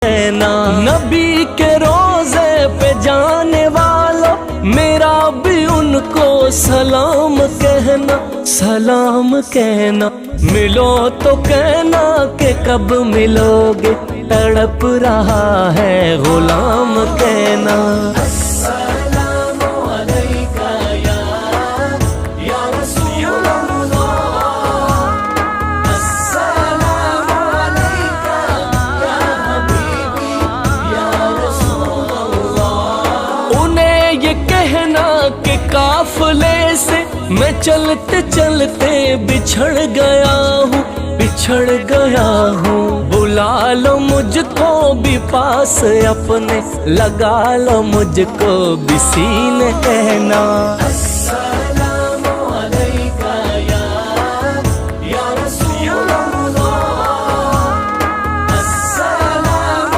कहना। नबी के रोजे पे जाने वालों, मेरा भी उनको सलाम कहना, सलाम कहना। मिलो तो कहना कि कब मिलोगे, तड़प रहा है गुलाम कहना। काफले से मैं चलते चलते बिछड़ गया हूँ, बिछड़ गया हूँ। बुला लो मुझको भी पास अपने, लगा लो मुझको भी सीने कहना।